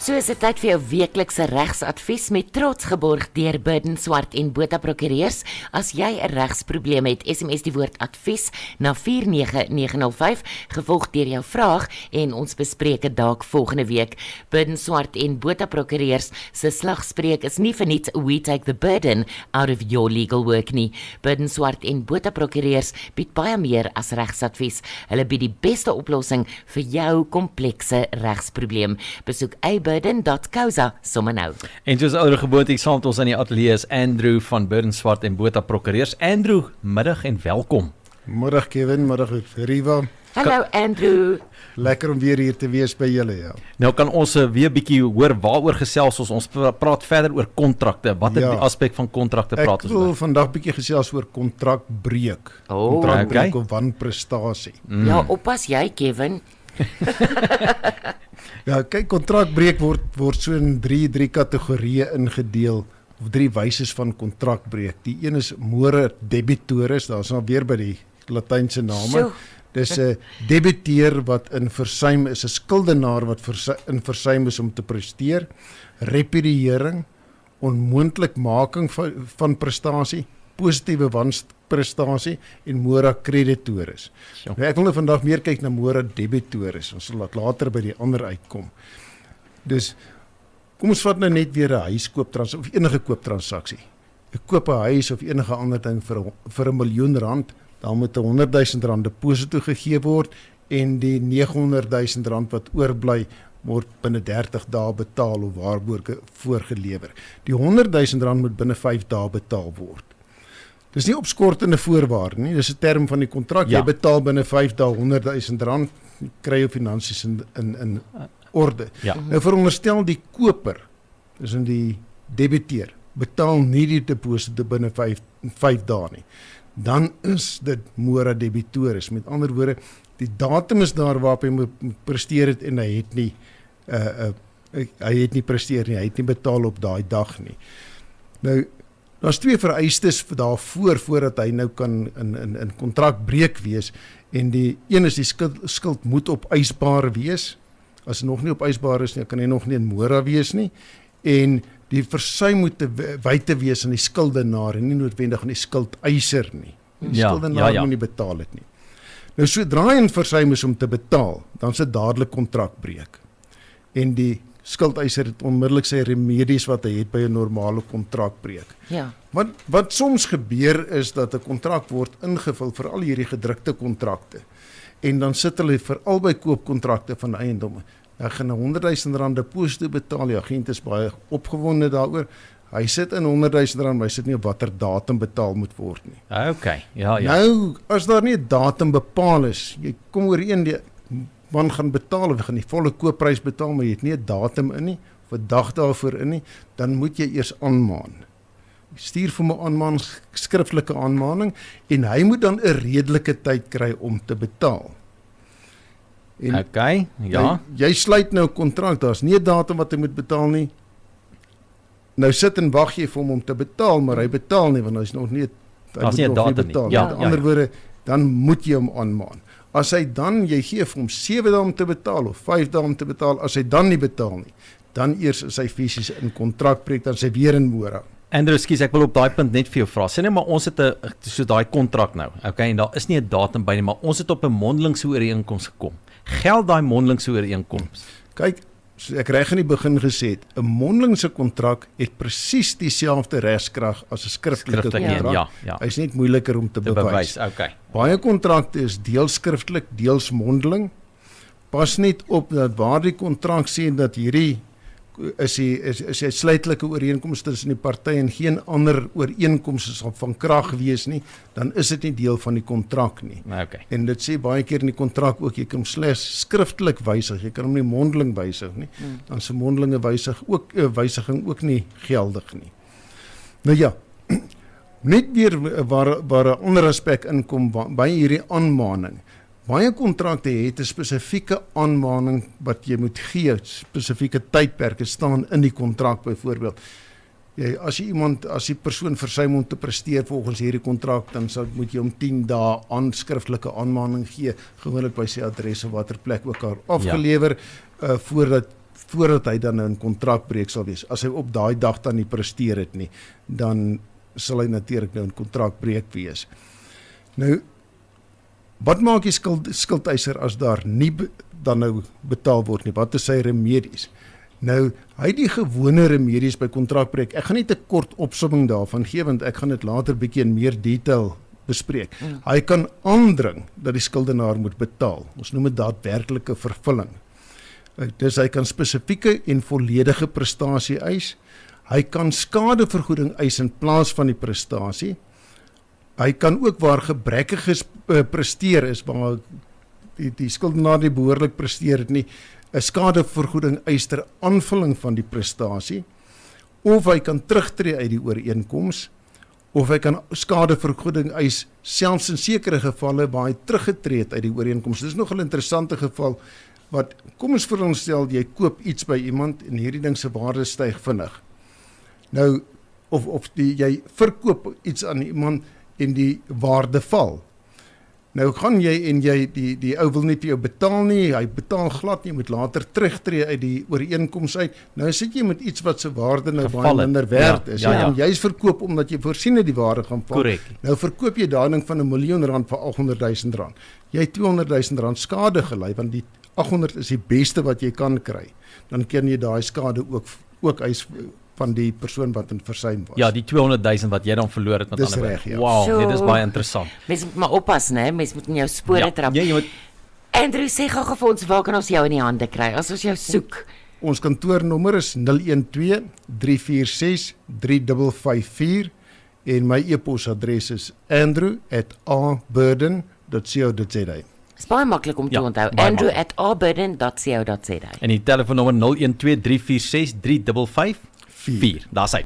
So is dit tyd vir jou weeklikse regsadvies met trots geborg deur Burden Swart en Botha Prokureurs. As jy 'n regsprobleem het, SMS die woord advies na 49905, gevolg deur jou vraag en ons bespreek dit dalk volgende week. Burden Swart en Botha Prokureurs se slagspreuk is nie verniet "We take the burden out of your legal work" nie. Burden Swart en Botha Prokureurs bied baie meer as regsadvies. Hulle bied die beste oplossing vir jou komplekse regsprobleem. Besoek burden.co.za sommer nou. En soos ouer gewoonte, saam met ons in die ateljee is Andrew van Burden Swart en Botha Prokureurs. Andrew, middag en welkom. Middag Kevin, middag Riva. Hallo Andrew. Lekker om weer hier te wees by julle, ja. Nou kan ons weer bietjie hoor waaroor gesels ons praat verder oor kontrakte. Wat is die aspek van kontrakte praat ons oor? Ek wil vandag bietjie gesels oor kontrakbreuk. Kontrakbreuk of wanprestasie. Ja, oppas jy Kevin. Ja, kyk, kontrakbreuk word so in drie kategorieë ingedeel, of 3 wyses van kontrakbreuk. Die een is more debitores, daar is nou weer by die Latynse name. Dis 'n debiteur wat in versuim is, 'n skuldenaar wat in versuim is om te presteer, repudiering, onmoontlikmaking van prestasie, positiewe wanprestasie en mora creditores. Nou, ek wil nou vandag meer kyk na mora debitores, ons sal later by die ander uitkom. Dus, kom ons vat nou net weer 'n huiskooptransaksie of enige kooptransaksie. Ek koop 'n huis of enige ander ding vir R1 miljoen, dan moet R100,000 deposito gegee word en die R900,000 wat oorbly word binne 30 dae betaal of waarborge voorgelewer. Die R100,000 moet binne 5 dae betaal word. Dis nie opskortende voorwaarde nie, dis 'n term van die kontrak. Jy betaal binne 5 dae R100,000, kry jou finansies in orde. Nou veronderstel die koper, dis in die debiteur, betaal nie die deposito binne 5 dae nie. Dan is dit mora debitores. Met ander woorde, die datum is daar waarop hy moet presteer het en hy het nie presteer nie, hy het nie betaal op daai dag nie. Nou, daar's 2 vereistes daarvoor voordat hy nou kan in kontrakbreuk wees, en die een is die skuld moet opeisbaar wees. As hy nog nie opeisbaar is nie, kan hy nog nie in mora wees nie, en die versuim moet wyte wees aan die skuldenaar en nie noodwendig aan die skuldeiser nie. Die skuldenaar moet nie betaal het nie. Nou sodra hy in versuim is om te betaal, dan is dit dadelik kontrakbreuk. En die skuldeiser het onmiddellik sy remedies wat hy het by 'n normale kontrakbreuk. Ja. Wat soms gebeur is dat 'n kontrak word ingevul vir al hierdie gedrukte kontrakte. En dan sit hulle vir albei koopkontrakte van eiendomme. Ek gaan R100,000 deposito betaal, die agent is baie opgewonde daaroor. Hy sit in R100,000, maar hy sit nie op watter datum betaal moet word nie. Nou, as daar nie 'n datum bepaal is, jy kom ooreen die man gaan betaal, of jy gaan die volle koopprys betaal, maar jy het nie 'n datum in nie, of 'n dag daarvoor in nie, dan moet jy eers aanmaan. Stuur vir my aanmaan, skriftelike aanmaning, en hy moet dan 'n redelike tyd kry om te betaal. En jy sluit nou 'n kontrak, daar's nie 'n datum wat hy moet betaal nie. Nou sit en wag jy vir hom om te betaal, maar hy betaal nie, want hy's nog nie betaal. Met ander woorde, dan moet jy hom aanmaan. As hy dan, jy gee vir hom 7 dae om te betaal, of 5 dae om te betaal, as hy dan nie betaal nie, dan eers is hy fisies in kontrakbreuk, dan is hy weer in mora. Andrew, skus, ek wil op daai punt net vir jou vra. Sê net maar ons het so daai kontrak nou, en daar is nie 'n datum by nie, maar ons het op 'n mondelingse ooreenkoms gekom. Geld daai mondelingse ooreenkoms? Kyk, so ek reg in die begin gesê het, 'n mondelingse kontrak het presies dieselfde regskrag as 'n skriftelike kontrak. Hy is net moeiliker om te bewys. Baie kontrakte is deels skriftelik, deels mondeling. Pas net op dat waar die kontrak sê dat hierdie is die uitsluitlike ooreenkomste tussen die partye en geen ander ooreenkomste sal van krag wees nie, dan is dit nie deel van die kontrak nie. En dit sê baie keer in die kontrak ook, jy kan hom slegs skriftelik wysig, jy kan hom nie mondeling wysig nie, dan is 'n mondelinge wysiging ook nie geldig nie. Nou ja, net weer waar 'n ander aspek inkom by hierdie aanmaning. Baie kontrakte het 'n spesifieke aanmaning wat jy moet gee, spesifieke tydperke staan in die kontrak byvoorbeeld. As die persoon versuim om te presteer volgens hierdie kontrak, dan moet jy hom 10 dae skriftelike aanmaning gee, gewoonlik by sy adres of watter plek ook al afgelewer, voordat voordat hy dan nou in kontrakbreek sal wees. As hy op daai dag dan nie presteer het nie, dan sal hy natuurlik nou in kontrakbreek wees. Nou, wat maak die skuldeiser as daar nie dan nou betaal word nie? Wat is sy remedies? Nou, hy het die gewone remedies by kontrakbreek. Ek gaan net 'n kort opsomming daarvan gee, want ek gaan dit later bietjie in meer detail bespreek. Hy kan aandring dat die skuldenaar moet betaal. Ons noem dit daadwerklike vervulling. Dus hy kan spesifieke en volledige prestasie eis. Hy kan skadevergoeding eis in plaas van die prestasie. Hy kan ook waar gebrekkig presteer is, waar die skuldenaar nie behoorlik presteer het nie, 'n skadevergoeding eis ter aanvulling van die prestasie, of hy kan terugtreë uit die ooreenkoms, of hy kan skadevergoeding eis selfs in sekere gevalle waar hy teruggetree het uit die ooreenkoms. Dis nog 'n interessante geval, wat kom ons veronderstel jy koop iets by iemand en hierdie ding se waarde styg vinnig. Nou jy verkoop iets aan iemand en die waarde val. Nou gaan jy en die ou wil nie vir jou betaal nie, hy betaal glad nie, jy moet later terugtreë uit die ooreenkoms uit. Nou sit jy met iets wat se waarde nou baie minder werd is. En jy is verkoop omdat jy voorsien het die waarde gaan val. Correct. Nou verkoop jy daai ding van R1 miljoen vir R800,000. Jy het R200,000 skade gely, want die 800 is die beste wat jy kan kry. Dan kan jy daai skade ook eis van die persoon wat in versuim was. Ja, die 200,000 wat jy dan verloor het met Dis ander reg, woorde. ja. Wow, dit is baie interessant. Mens moet maar oppas, né? Mens moet in jou spore trap. Ja, jy moet Andrew, sê gou vir ons, waar kan ons jou in die hande kry as ons jou soek? Ons kantoornommer is 012 346 3554 en my e-posadres is andrew@aburden.co.za. Dis baie maklik om te onthou. baie andrew@aburden.co.za. en die telefoonnommer 012 346 3554. Daar's hy.